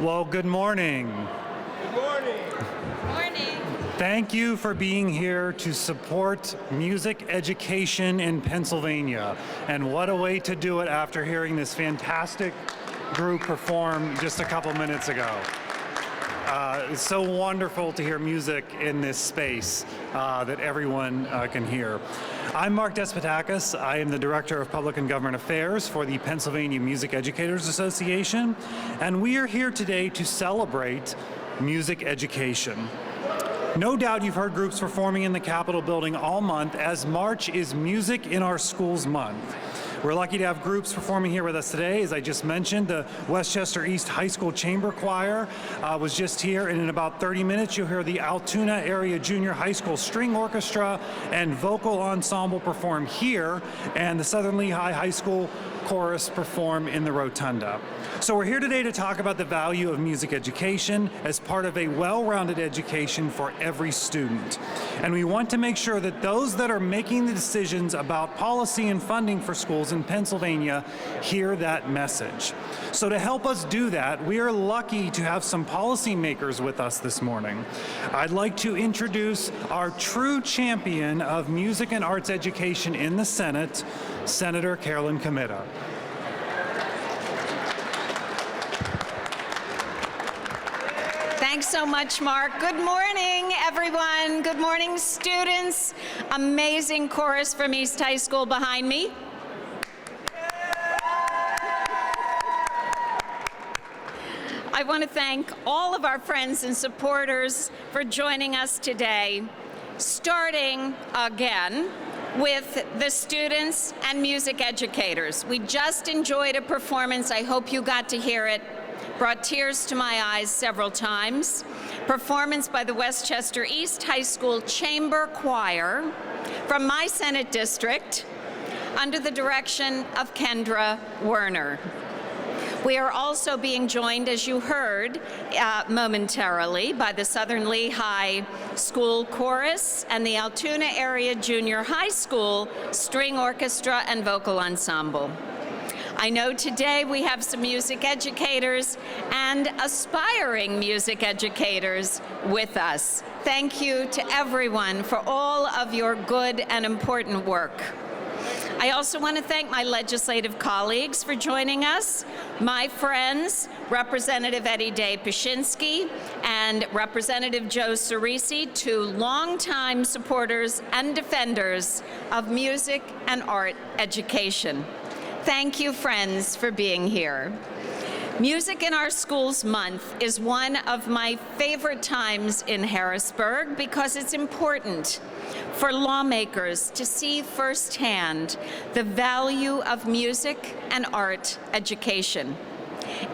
Well, good morning. Good morning. Morning. Thank you for being here to support music education in Pennsylvania. And what a way to do it after hearing this fantastic group perform just a couple minutes ago. It's so wonderful to hear music in this space that everyone can hear. I'm Mark Despotakis. I am the Director of Public and Government Affairs for the Pennsylvania Music Educators Association, and we are here today to celebrate music education. No doubt you've heard groups performing in the Capitol building all month, as March is Music in Our Schools Month. We're lucky to have groups performing here with us today. As I just mentioned, the Westchester East High School Chamber Choir was just here, and in about 30 minutes you'll hear the Altoona Area Junior High School String Orchestra and Vocal Ensemble perform here, and the Southern Lehigh High School Chorus perform in the Rotunda. So we're here today to talk about the value of music education as part of a well-rounded education for every student. And we want to make sure that those that are making the decisions about policy and funding for schools in Pennsylvania hear that message. So to help us do that, we are lucky to have some policymakers with us this morning. I'd like to introduce our true champion of music and arts education in the Senate, Senator Caroly Comitta. Thanks so much, Mark. Good morning, everyone. Good morning, students. Amazing chorus from East High School behind me. I want to thank all of our friends and supporters for joining us today, starting again with the students and music educators. We just enjoyed a performance. I hope you got to hear it. Brought tears to my eyes several times. Performance by the Westchester East High School Chamber Choir from my Senate district under the direction of Kendra Werner. We are also being joined, as you heard momentarily, by the Southern Lehigh School Chorus and the Altoona Area Junior High School String Orchestra and Vocal Ensemble. I know today we have some music educators and aspiring music educators with us. Thank you to everyone for all of your good and important work. I also want to thank my legislative colleagues for joining us, my friends, Representative Eddie Day Pashinsky and Representative Joe Cerisi, two longtime supporters and defenders of music and art education. Thank you, friends, for being here. Music in Our Schools Month is one of my favorite times in Harrisburg because it's important for lawmakers to see firsthand the value of music and art education.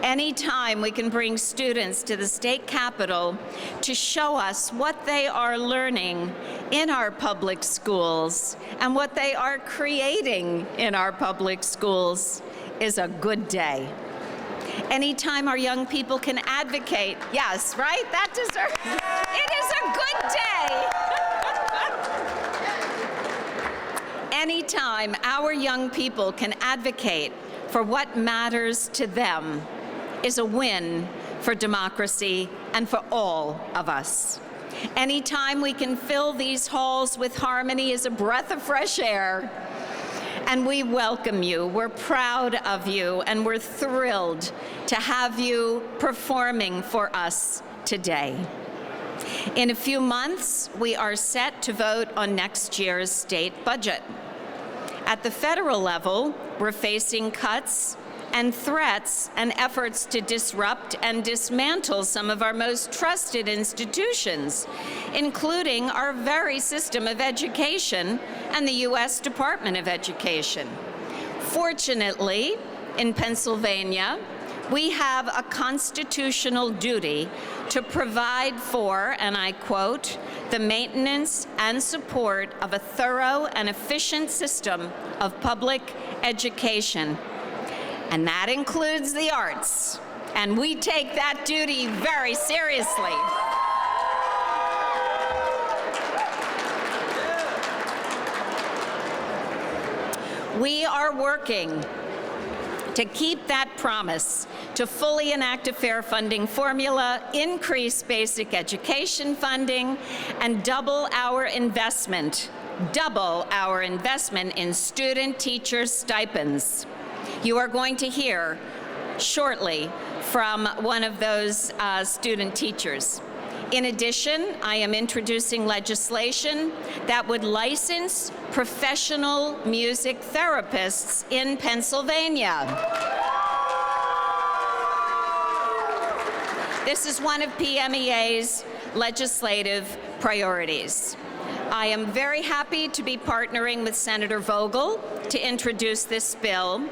Anytime we can bring students to the state capitol to show us what they are learning in our public schools and what they are creating in our public schools is a good day. Anytime our young people can advocate, yes, right? That deserves, it is a good day. Anytime our young people can advocate for what matters to them is a win for democracy and for all of us. Anytime we can fill these halls with harmony is a breath of fresh air. And we welcome you, we're proud of you, and we're thrilled to have you performing for us today. In a few months, we are set to vote on next year's state budget. At the federal level, we're facing cuts and threats and efforts to disrupt and dismantle some of our most trusted institutions, including our very system of education and the U.S. Department of Education. Fortunately, in Pennsylvania, we have a constitutional duty to provide for, and I quote, the maintenance and support of a thorough and efficient system of public education. And that includes the arts. And we take that duty very seriously. We are working to keep that promise, to fully enact a fair funding formula, increase basic education funding, and double our investment in student teacher stipends. You are going to hear shortly from one of those student teachers. In addition, I am introducing legislation that would license professional music therapists in Pennsylvania. This is one of PMEA's legislative priorities. I am very happy to be partnering with Senator Vogel to introduce this bill,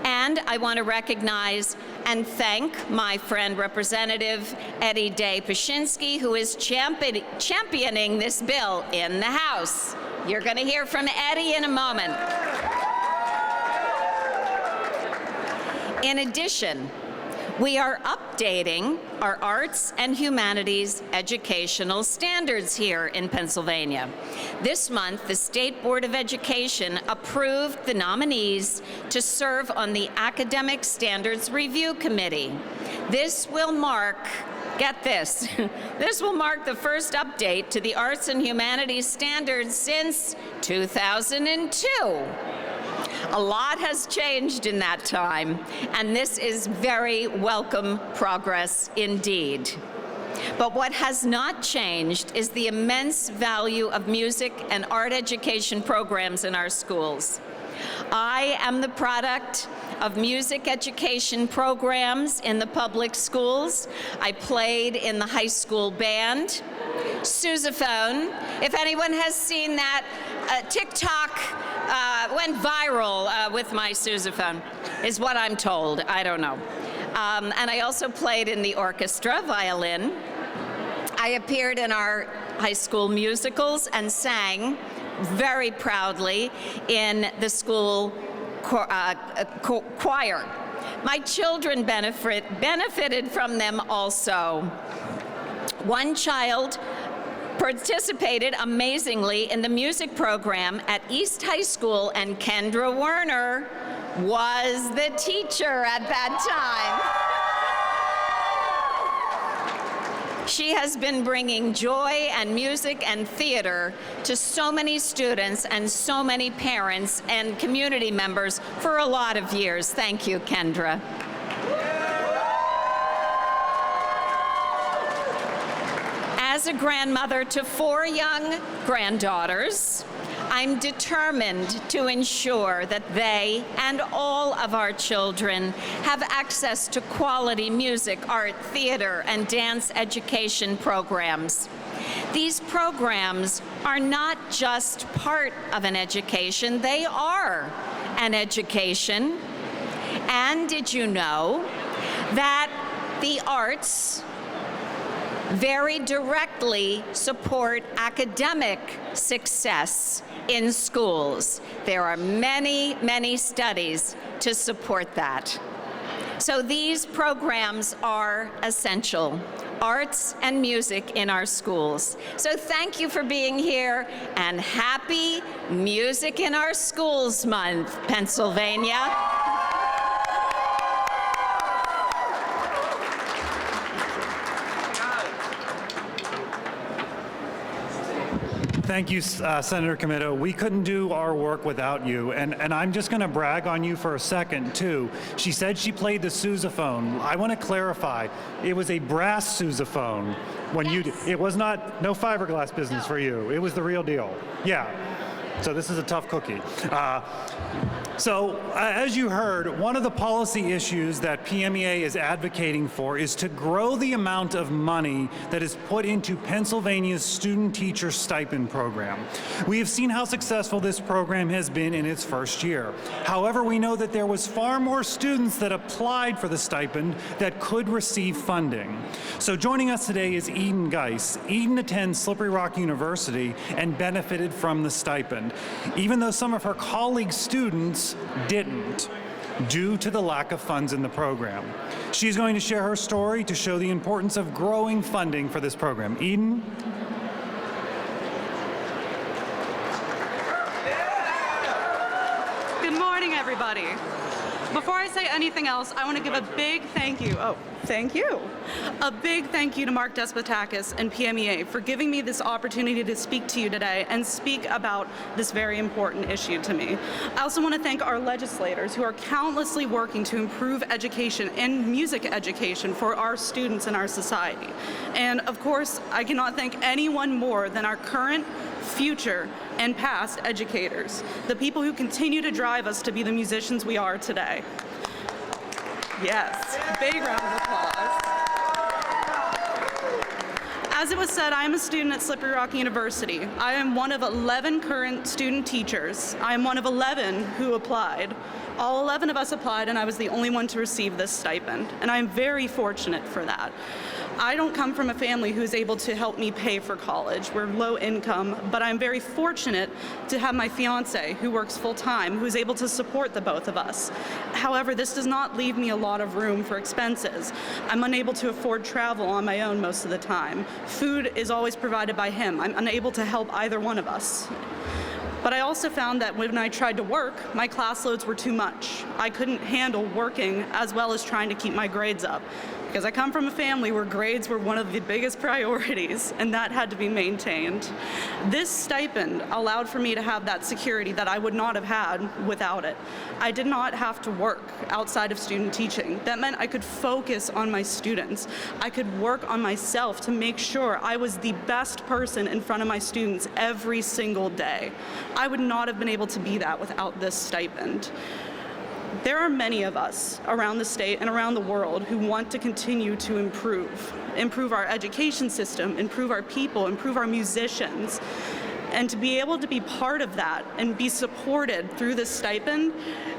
and I want to recognize and thank my friend Representative Eddie Day Pashinsky, who is championing this bill in the House. You're going to hear from Eddie in a moment. In addition, we are updating our arts and humanities educational standards here in Pennsylvania. This month, the State Board of Education approved the nominees to serve on the Academic Standards Review Committee. This will mark, get this, this will mark the first update to the arts and humanities standards since 2002. A lot has changed in that time, and this is very welcome progress indeed. But what has not changed is the immense value of music and art education programs in our schools. I am the product of music education programs in the public schools. I played in the high school band. Sousaphone, if anyone has seen that, TikTok went viral with my sousaphone, is what I'm told. I don't know. And I also played in the orchestra, violin. I appeared in our high school musicals and sang very proudly in the school choir. My children benefited from them also. One child participated amazingly in the music program at East High School, and Kendra Werner was the teacher at that time. She has been bringing joy and music and theater to so many students and so many parents and community members for a lot of years. Thank you, Kendra. As a grandmother to 4 young granddaughters, I'm determined to ensure that they and all of our children have access to quality music, art, theater, and dance education programs. These programs are not just part of an education, they are an education. And did you know that the arts very directly support academic success in schools? There are many, many studies to support that. So these programs are essential, arts and music in our schools. So thank you for being here, and happy Music in Our Schools Month, Pennsylvania. Thank you, Senator Comitta. We couldn't do our work without you, and I'm just going to brag on you for a second, too. She said she played the sousaphone. I want to clarify, it was a brass sousaphone. When Yes. it was not, no fiberglass business for you. It was the real deal. Yeah. So this is a tough cookie. As you heard, one of the policy issues that PMEA is advocating for is to grow the amount of money that is put into Pennsylvania's student teacher stipend program. We have seen how successful this program has been in its first year. However, we know that there was far more students that applied for the stipend that could receive funding. So joining us today is Eden Geis. Eden attends Slippery Rock University and benefited from the stipend, even though some of her colleague students didn't, due to the lack of funds in the program. She's going to share her story to show the importance of growing funding for this program. Eden? Good morning, everybody. Before I say anything else, I want to give a big thank you. Oh, thank you. A big thank you to Mark Despotakis and PMEA for giving me this opportunity to speak to you today and speak about this very important issue to me. I also want to thank our legislators who are countlessly working to improve education and music education for our students in our society. And of course, I cannot thank anyone more than our current, future, and past educators, the people who continue to drive us to be the musicians we are today. Yes, big round of applause. As it was said, I am a student at Slippery Rock University. I am one of 11 current student teachers. I am one of 11 who applied. All 11 of us applied, and I was the only one to receive this stipend, and I'm very fortunate for that. I don't come from a family who's able to help me pay for college. We're low income, but I'm very fortunate to have my fiance who works full time, who's able to support the both of us. However, this does not leave me a lot of room for expenses. I'm unable to afford travel on my own most of the time. Food is always provided by him. I'm unable to help either one of us. But I also found that when I tried to work, my class loads were too much. I couldn't handle working as well as trying to keep my grades up, because I come from a family where grades were one of the biggest priorities, and that had to be maintained. This stipend allowed for me to have that security that I would not have had without it. I did not have to work outside of student teaching. That meant I could focus on my students. I could work on myself to make sure I was the best person in front of my students every single day. I would not have been able to be that without this stipend. There are many of us around the state and around the world who want to continue to improve our education system, improve our people, improve our musicians. And to be able to be part of that and be supported through this stipend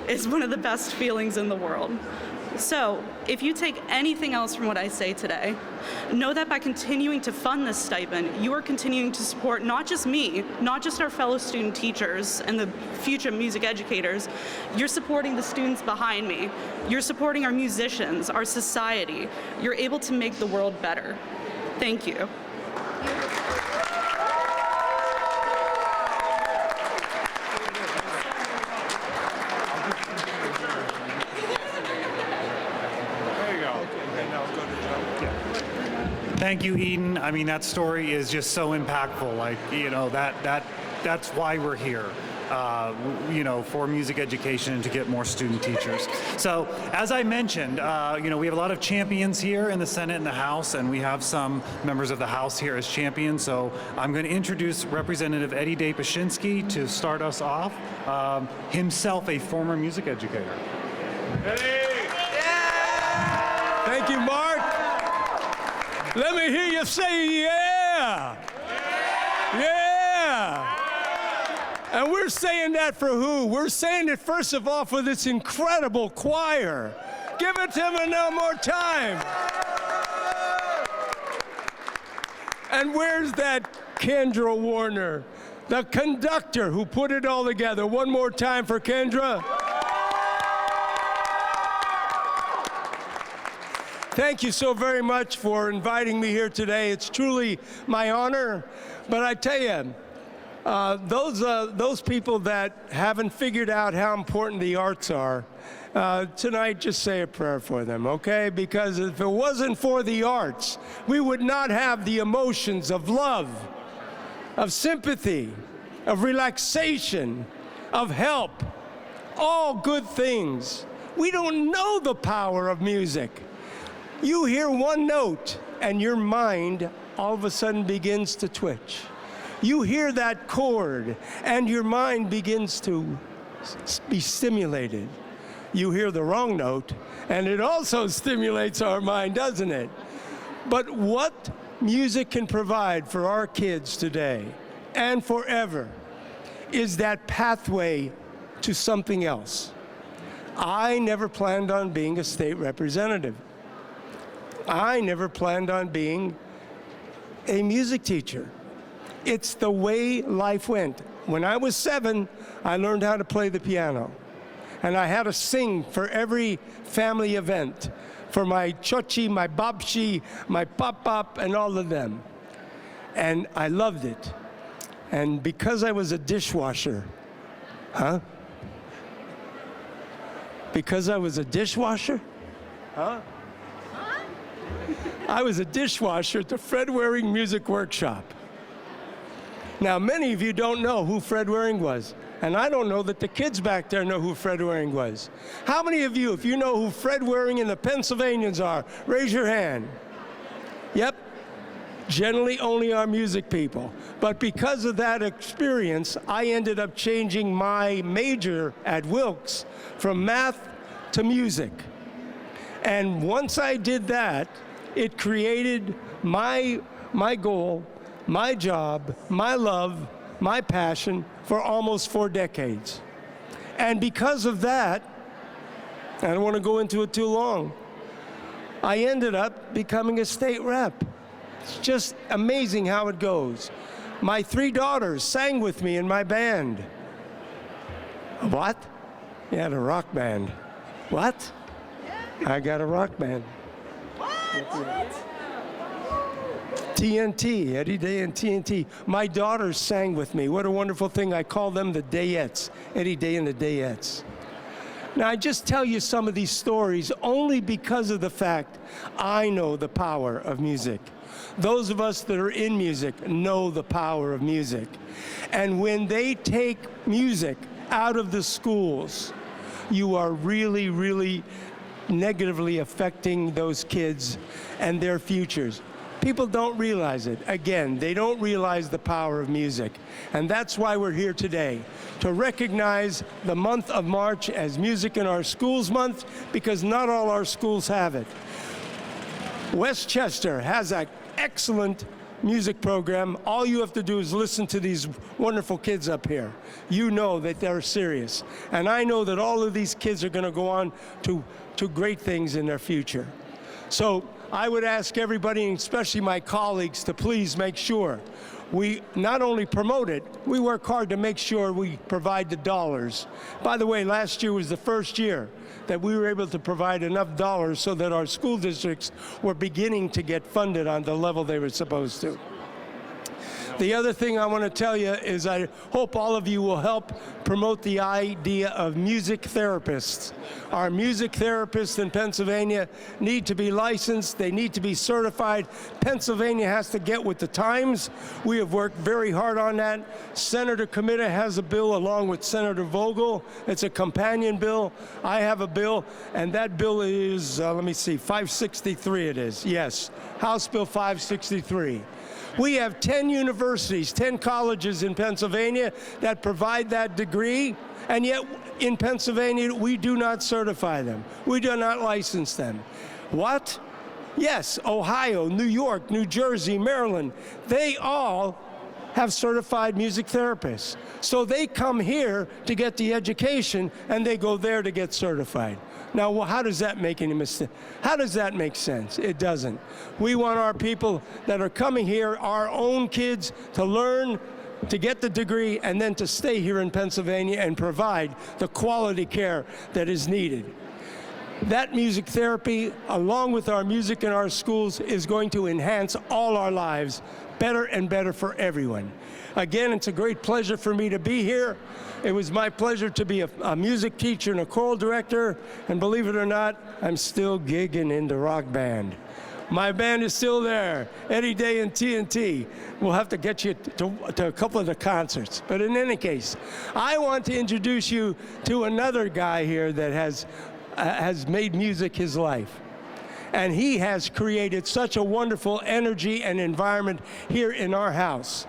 is one of the best feelings in the world. So, if you take anything else from what I say today, know that by continuing to fund this stipend, you are continuing to support not just me, not just our fellow student teachers and the future music educators, you're supporting the students behind me. You're supporting our musicians, our society. You're able to make the world better. Thank you. Thank you, Eden. I mean, that story is just so impactful. Like, you know, that's why we're here. You know, for music education and to get more student teachers. So, as I mentioned, you know, we have a lot of champions here in the Senate and the House, and we have some members of the House here as champions. So, I'm going to introduce Representative Eddie Dapashinsky to start us off, himself a former music educator. Eddie! Yeah! Thank you, Mark. Let me hear you say yeah! Yeah! And we're saying that for who? We're saying it, first of all, for this incredible choir. Give it to them one more time. And where's that Kendra Warner, the conductor who put it all together? One more time for Kendra. Thank you so very much for inviting me here today. It's truly my honor. But I tell you, those people that haven't figured out how important the arts are, tonight just say a prayer for them, okay? Because if it wasn't for the arts, we would not have the emotions of love, of sympathy, of relaxation, of help, all good things. We don't know the power of music. You hear one note and your mind all of a sudden begins to twitch. You hear that chord and your mind begins to be stimulated. You hear the wrong note and it also stimulates our mind, doesn't it? But what music can provide for our kids today and forever is that pathway to something else. I never planned on being a state representative. I never planned on being a music teacher. It's the way life went. When I was 7, I learned how to play the piano. And I had to sing for every family event, for my chochi, my babshi, my pop-pop, and all of them. And I loved it. And because I was a dishwasher, Because I was a dishwasher? Huh? I was a dishwasher at the Fred Waring Music Workshop. Now, many of you don't know who Fred Waring was, and I don't know that the kids back there know who Fred Waring was. How many of you, if you know who Fred Waring and the Pennsylvanians are, raise your hand. Yep. Generally only our music people. But because of that experience, I ended up changing my major at Wilkes from math to music. And once I did that, it created my goal, my job, my love, my passion for almost 4 decades. And because of that, I don't want to go into it too long, I ended up becoming a state rep. It's just amazing how it goes. My 3 daughters sang with me in my band. What? You had a rock band. What? I got a rock band. TNT, Eddie Day and TNT. My daughters sang with me. What a wonderful thing. I call them the Dayettes, Eddie Day and the Dayettes. Now, I just tell you some of these stories only because of the fact I know the power of music. Those of us that are in music know the power of music. And when they take music out of the schools, you are really, really negatively affecting those kids and their futures. People don't realize it. Again, they don't realize the power of music. And that's why we're here today, to recognize the month of March as Music in Our Schools Month, because not all our schools have it. Westchester has an excellent music program. All you have to do is listen to these wonderful kids up here. You know that they're serious. And I know that all of these kids are going to go on to great things in their future. So I would ask everybody, and especially my colleagues, to please make sure we not only promote it, we work hard to make sure we provide the dollars. By the way, last year was the first year that we were able to provide enough dollars so that our school districts were beginning to get funded on the level they were supposed to. The other thing I want to tell you is I hope all of you will help promote the idea of music therapists. Our music therapists in Pennsylvania need to be licensed. They need to be certified. Pennsylvania has to get with the times. We have worked very hard on that. Senator Comitta has a bill along with Senator Vogel. It's a companion bill. I have a bill, and that bill is, 563 it is. Yes, House Bill 563. We have 10 universities, 10 colleges in Pennsylvania that provide that degree, and yet in Pennsylvania, we do not certify them. We do not license them. What? Yes, Ohio, New York, New Jersey, Maryland, they all have certified music therapists. So they come here to get the education, and they go there to get certified. Now, well, how does that make any mistake? How does that make sense? It doesn't. We want our people that are coming here, our own kids, to learn, to get the degree, and then to stay here in Pennsylvania and provide the quality care that is needed. That music therapy, along with our music in our schools, is going to enhance all our lives better and better for everyone. Again, it's a great pleasure for me to be here. It was my pleasure to be a music teacher and a choral director, and believe it or not, I'm still gigging in the rock band. My band is still there, Eddie Day and TNT. We'll have to get you to a couple of the concerts. But in any case, I want to introduce you to another guy here that has made music his life. And he has created such a wonderful energy and environment here in our house.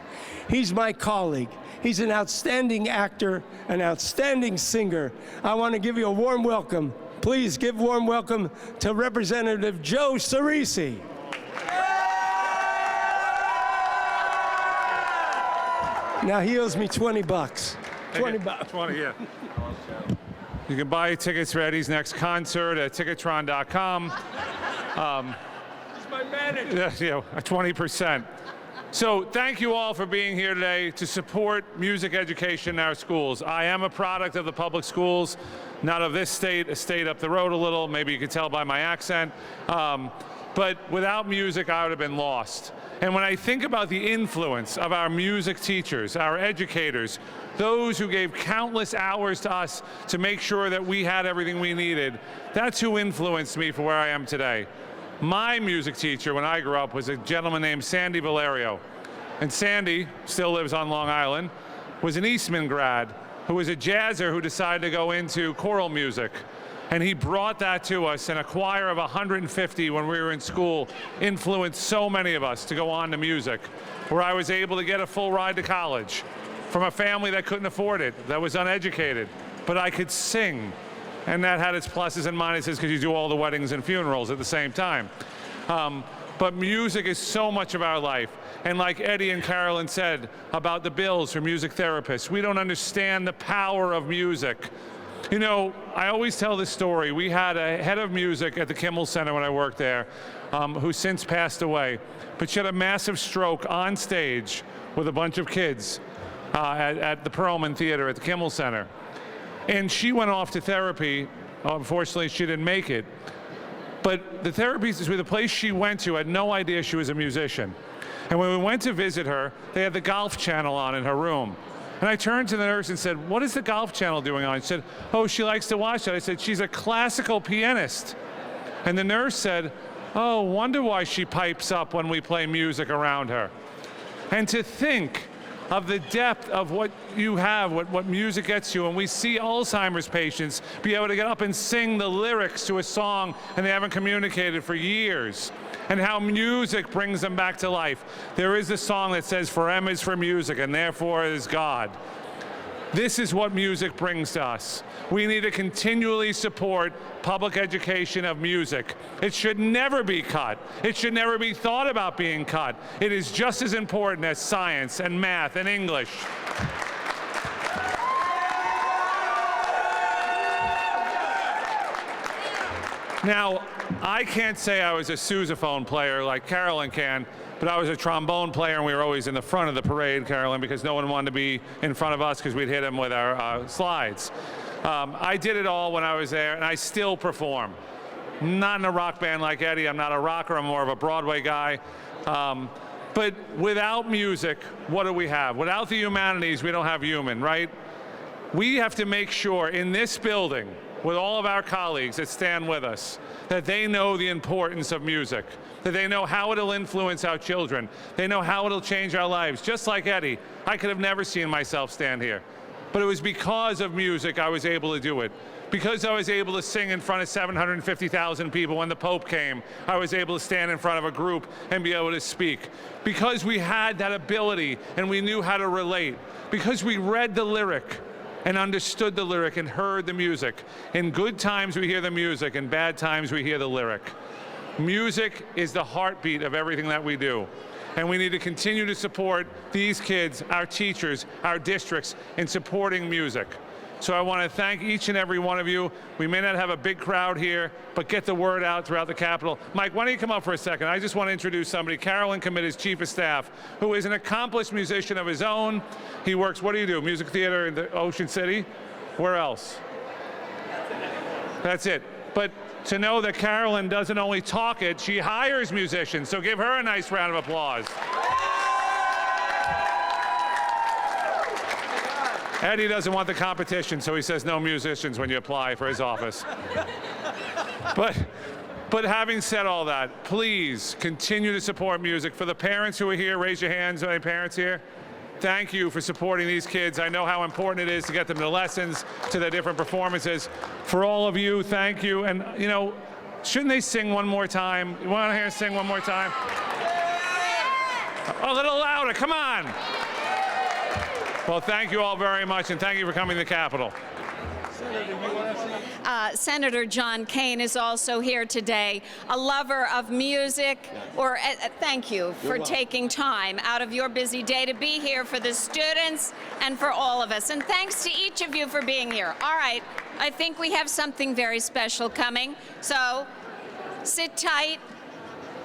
He's my colleague. He's an outstanding actor, an outstanding singer. I want to give you a warm welcome. Please give a warm welcome to Representative Joe Cerisi. Now he owes me $20. $20. 20, yeah. You can buy tickets for Eddie's next concert at Ticketron.com. He's my manager. Yeah, 20%. So thank you all for being here today to support music education in our schools. I am a product of the public schools, not of this state, a state up the road a little. Maybe you can tell by my accent. but without music, I would have been lost. And when I think about the influence of our music teachers, our educators, those who gave countless hours to us to make sure that we had everything we needed, that's who influenced me for where I am today. My music teacher when I grew up was a gentleman named Sandy Valerio. And Sandy still lives on Long Island, was an Eastman grad who was a jazzer who decided to go into choral music. And he brought that to us, and a choir of 150 when we were in school influenced so many of us to go on to music, where I was able to get a full ride to college from a family that couldn't afford it, that was uneducated, but I could sing. And that had its pluses and minuses because you do all the weddings and funerals at the same time. But music is so much of our life. And like Eddie and Carolyn said about the bills for music therapists, we don't understand the power of music. You know, I always tell this story. We had a head of music at the Kimmel Center when I worked there, who since passed away. But she had a massive stroke on stage with a bunch of kids at the Perlman Theater at the Kimmel Center. And she went off to therapy. Unfortunately, she didn't make it. But the the place she went to had no idea she was a musician. And when we went to visit her, they had the Golf Channel on in her room. And I turned to the nurse and said, "What is the Golf Channel doing on?" She said, "Oh, she likes to watch that." I said, "She's a classical pianist." And the nurse said, "Oh, wonder why she pipes up when we play music around her." And to think of the depth of what you have, what music gets you, and we see Alzheimer's patients be able to get up and sing the lyrics to a song and they haven't communicated for years, and how music brings them back to life. There is a song that says, "For M is for music, and therefore is God." This is what music brings to us. We need to continually support public education of music. It should never be cut. It should never be thought about being cut. It is just as important as science and math and English. Now, I can't say I was a sousaphone player like Carolyn can, but I was a trombone player, and we were always in the front of the parade, Carolyn, because no one wanted to be in front of us because we'd hit them with our slides. I did it all when I was there, and I still perform. Not in a rock band like Eddie. I'm not a rocker. I'm more of a Broadway guy. But without music, what do we have? Without the humanities, we don't have human, right? We have to make sure in this building, with all of our colleagues that stand with us, that they know the importance of music, that they know how it'll influence our children, they know how it'll change our lives. Just like Eddie, I could have never seen myself stand here. But it was because of music I was able to do it. Because I was able to sing in front of 750,000 people when the Pope came, I was able to stand in front of a group and be able to speak. Because we had that ability and we knew how to relate. Because we read the lyric and understood the lyric and heard the music. In good times we hear the music, in bad times we hear the lyric. Music is the heartbeat of everything that we do. And we need to continue to support these kids, our teachers, our districts in supporting music. So I want to thank each and every one of you. We may not have a big crowd here, but get the word out throughout the Capitol. Mike, why don't you come up for a second? I just want to introduce somebody, Caroly Comitta's Chief of Staff, who is an accomplished musician of his own. He works, what do you do? Music theater in the Ocean City? Where else? That's it. But to know that Carolyn doesn't only talk it, she hires musicians. So give her a nice round of applause. Eddie doesn't want the competition, so he says no musicians when you apply for his office. But having said all that, please continue to support music. For the parents who are here, raise your hands. Any parents here? Thank you for supporting these kids. I know how important it is to get them to lessons, to their different performances. For all of you, thank you. And, you know, shouldn't they sing one more time? You want to hear us sing one more time? A little louder, come on. Well, thank you all very much, and thank you for coming to the Capitol. Senator John Kane is also here today, a lover of music. Thank you for taking time out of your busy day to be here for the students and for all of us. And thanks to each of you for being here. All right, I think we have something very special coming, so sit tight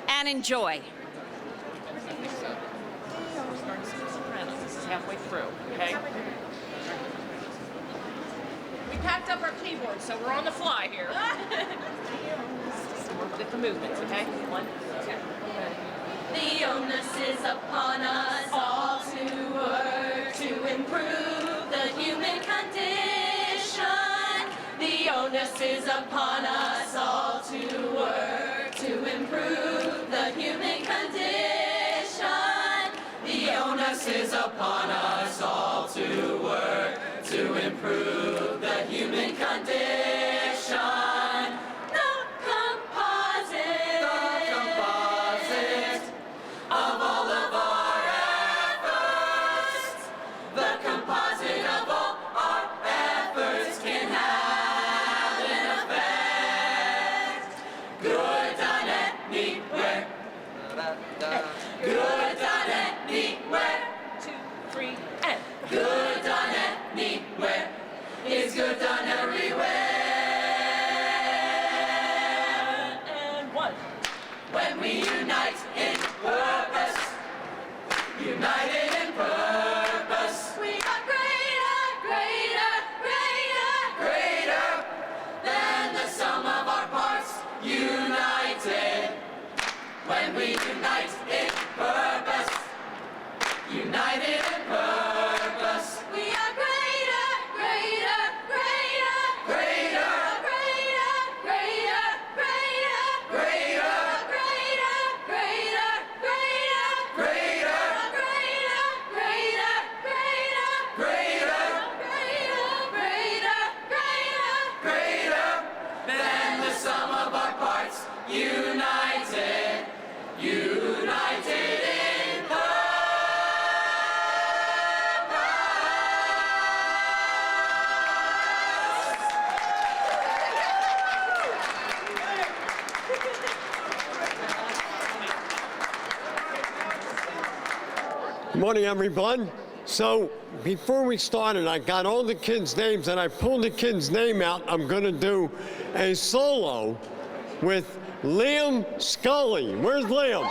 and enjoy. Halfway through, okay? We packed up our keyboard, so we're on the fly here. work with the movements, okay? 1, 2, ready. The onus is upon us all to work to improve the human condition. The onus is upon us all to work to improve the human condition. The onus is upon us all to work to improve the human condition. Good done anywhere. 2, 3, and Good done anywhere is good done everywhere. and 1. When we unite in purpose, united in purpose, we are greater, greater, greater, greater than the sum of our parts united. When we unite in purpose, united in purpose, we are greater, greater, greater, greater, greater, greater, greater, greater, greater, greater, greater, greater, greater, greater, greater, greater, greater, greater than the sum of our parts united, united in purpose. Morning, everyone. So before we started, I got all the kids' names and I pulled the kid's name out. I'm going to do a solo with Liam Scully. Where's Liam?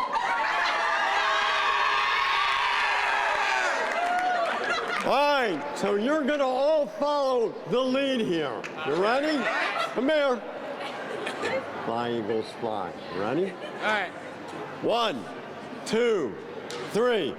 All right, so you're going to all follow the lead here. You ready? Come here. Fly, Eagles, fly. You ready? All right. 1, 2, 3.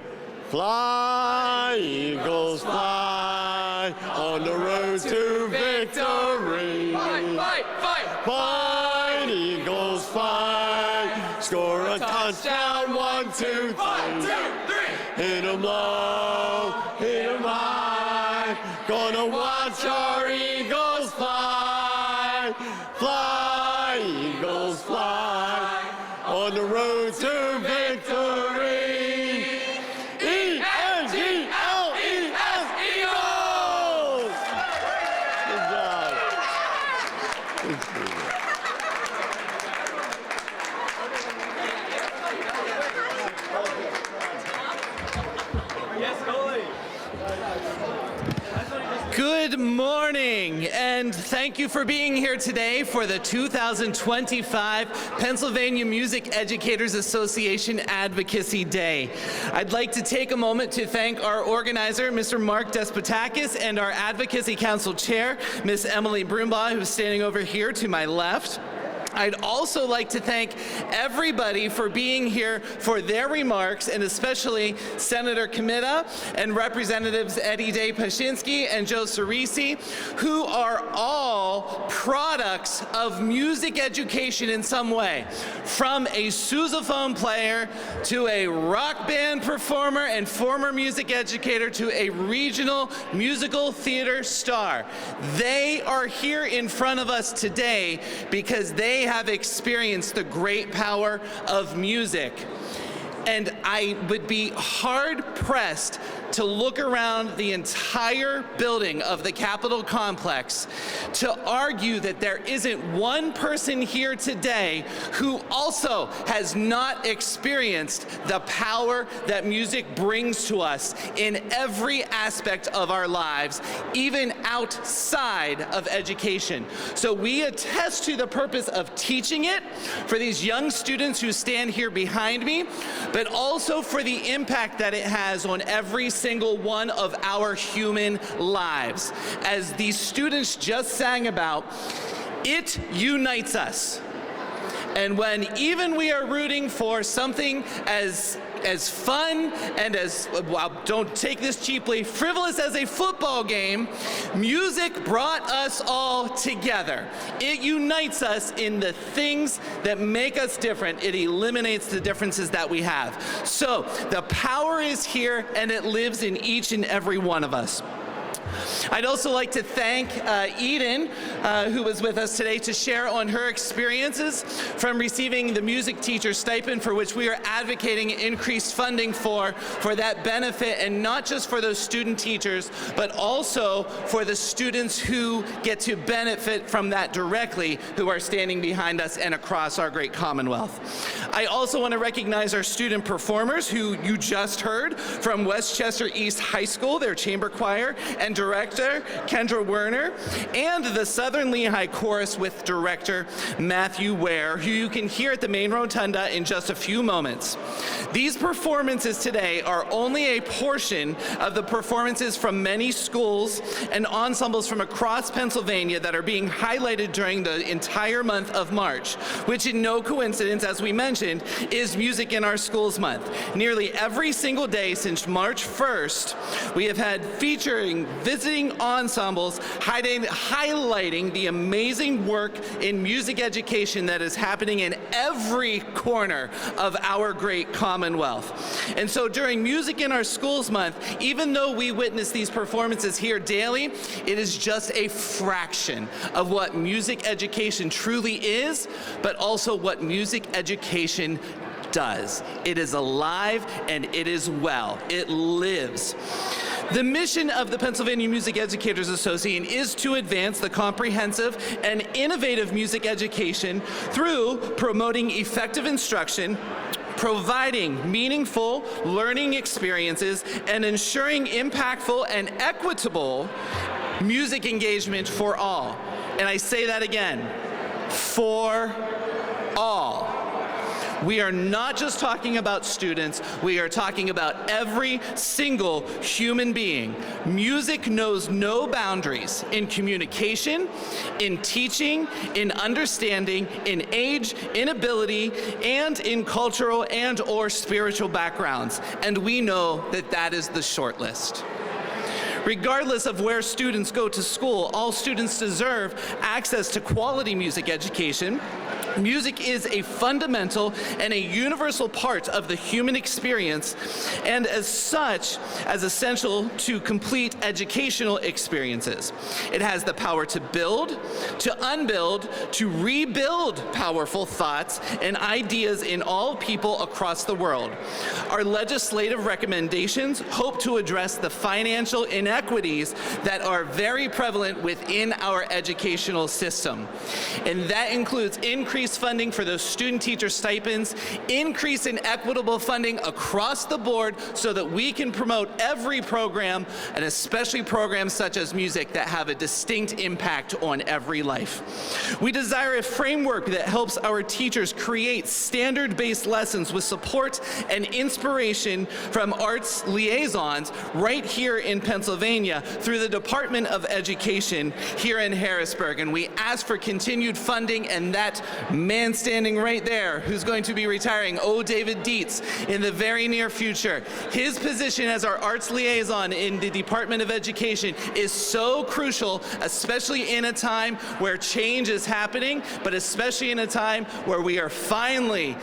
Fly, Eagles, fly, on the road to victory. Fight, fight. Fight, Eagles, fight, score a touchdown, 1, 2, 3. 1, 2, 3. Hit 'em low, hit 'em high, gonna watch our Eagles fly. Fly, Eagles, fly, on the road to victory. E-N-G-L-E-S, Eagles! Good job. Good morning, and thank you for being here today for the 2025 Pennsylvania Music Educators Association Advocacy Day. I'd like to take a moment to thank our organizer, Mr. Mark Despotakis, and our Advocacy Council Chair, Ms. Emily Broombaugh, who's standing over here to my left. I'd also like to thank everybody for being here for their remarks, and especially Senator Comitta and Representatives Eddie Day Pashinsky and Joe Cerisi, who are all products of music education in some way, from a sousaphone player to a rock band performer and former music educator to a regional musical theater star. They are here in front of us today because they have experienced the great power of music. And I would be hard-pressed to look around the entire building of the Capitol complex to argue that there isn't one person here today who also has not experienced the power that music brings to us in every aspect of our lives, even outside of education. So we attest to the purpose of teaching it for these young students who stand here behind me, but also for the impact that it has on every single one of our human lives. As these students just sang about, it unites us. And when even we are rooting for something as fun and as, well, don't take this cheaply, frivolous as a football game, music brought us all together. It unites us in the things that make us different. It eliminates the differences that we have. So the power is here, and it lives in each and every one of us. I'd also like to thank Eden, who was with us today, to share on her experiences from receiving the music teacher stipend, for which we are advocating increased funding for that benefit, and not just for those student teachers, but also for the students who get to benefit from that directly, who are standing behind us and across our great Commonwealth. I also want to recognize our student performers, who you just heard from Westchester East High School, their chamber choir, and director Kendra Werner, and the Southern Lehigh Chorus with director Matthew Ware, who you can hear at the main rotunda in just a few moments. These performances today are only a portion of the performances from many schools and ensembles from across Pennsylvania that are being highlighted during the entire month of March, which in no coincidence, as we mentioned, is Music in Our Schools Month. Nearly every single day since March 1st, we have had featuring visiting ensembles highlighting the amazing work in music education that is happening in every corner of our great Commonwealth. And so during Music in Our Schools Month, even though we witness these performances here daily, it is just a fraction of what music education truly is, but also what music education does. It is alive and it is well. It lives. The mission of the Pennsylvania Music Educators Association is to advance the comprehensive and innovative music education through promoting effective instruction, providing meaningful learning experiences, and ensuring impactful and equitable music engagement for all. And I say that again, for all. We are not just talking about students, we are talking about every single human being. Music knows no boundaries in communication, in teaching, in understanding, in age, in ability, and in cultural and or spiritual backgrounds. And we know that that is the short list. Regardless of where students go to school, all students deserve access to quality music education. Music is a fundamental and a universal part of the human experience, and as such, as essential to complete educational experiences. It has the power to build, to unbuild, to rebuild powerful thoughts and ideas in all people across the world. Our legislative recommendations hope to address the financial inequities that are very prevalent within our educational system. And that includes increased funding for those student teacher stipends, increase in equitable funding across the board so that we can promote every program, and especially programs such as music that have a distinct impact on every life. We desire a framework that helps our teachers create standard-based lessons with support and inspiration from arts liaisons right here in Pennsylvania through the Department of Education here in Harrisburg. And we ask for continued funding, and that man standing right there who's going to be retiring, David Dietz, in the very near future. His position as our arts liaison in the Department of Education is so crucial, especially in a time where change is happening, but especially in a time where we are finally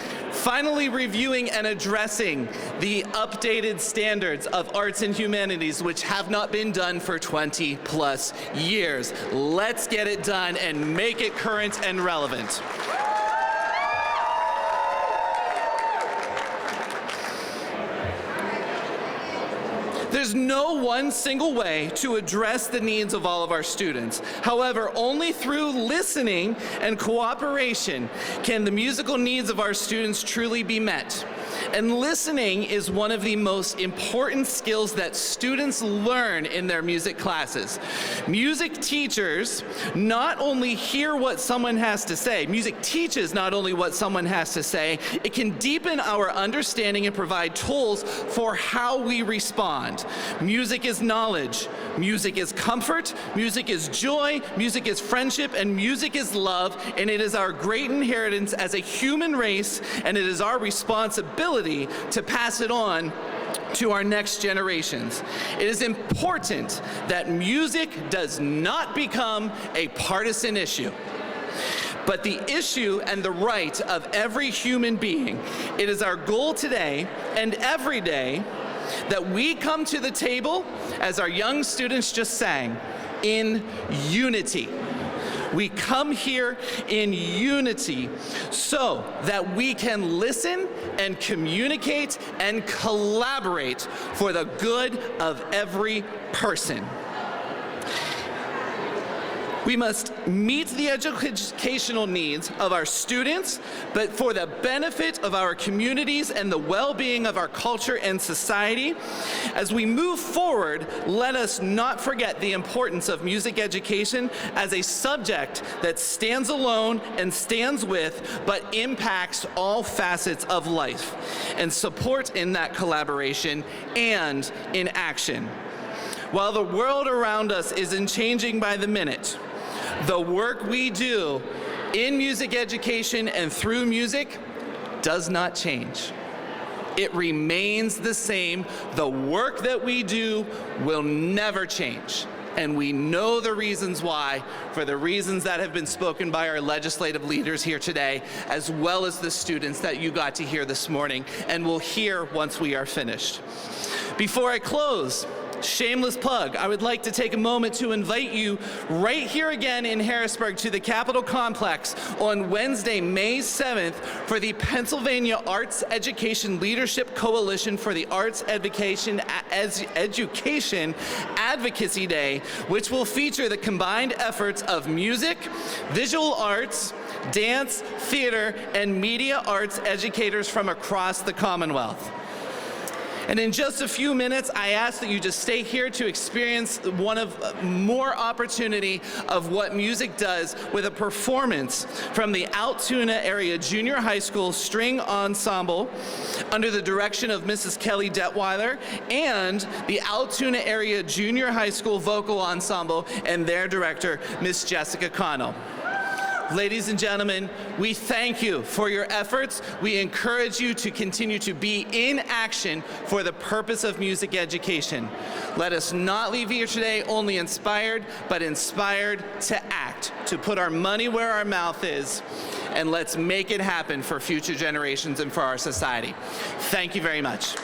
reviewing and addressing the updated standards of arts and humanities, which have not been done for 20 plus years. Let's get it done and make it current and relevant. There's no one single way to address the needs of all of our students. However, only through listening and cooperation can the musical needs of our students truly be met. And listening is one of the most important skills that students learn in their music classes. Music teachers not only hear what someone has to say, music teaches not only what someone has to say, it can deepen our understanding and provide tools for how we respond. Music is knowledge, music is comfort, music is joy, music is friendship, and music is love, and it is our great inheritance as a human race, and it is our responsibility to pass it on to our next generations. It is important that music does not become a partisan issue, but the issue and the right of every human being. It is our goal today and every day that we come to the table, as our young students just sang, in unity. We come here in unity so that we can listen and communicate and collaborate for the good of every person. We must meet the educational needs of our students, but for the benefit of our communities and the well-being of our culture and society. As we move forward, let us not forget the importance of music education as a subject that stands alone and stands with, but impacts all facets of life, and support in that collaboration and in action. While the world around us isn't changing by the minute, the work we do in music education and through music does not change. It remains the same. The work that we do will never change. And we know the reasons why, for the reasons that have been spoken by our legislative leaders here today, as well as the students that you got to hear this morning, and will hear once we are finished. Before I close, shameless plug, I would like to take a moment to invite you right here again in Harrisburg to the Capitol Complex on Wednesday, May 7th for the Pennsylvania Arts Education Leadership Coalition for the Arts Education Advocacy Day, which will feature the combined efforts of music, visual arts, dance, theater, and media arts educators from across the Commonwealth. And in just a few minutes, I ask that you just stay here to experience one of more opportunity of what music does with a performance from the Altoona Area Junior High School String Ensemble under the direction of Mrs. Kelly Detweiler and the Altoona Area Junior High School Vocal Ensemble and their director, Miss Jessica Connell. Ladies and gentlemen, we thank you for your efforts. We encourage you to continue to be in action for the purpose of music education. Let us not leave here today only inspired, but inspired to act, to put our money where our mouth is, and let's make it happen for future generations and for our society. Thank you very much.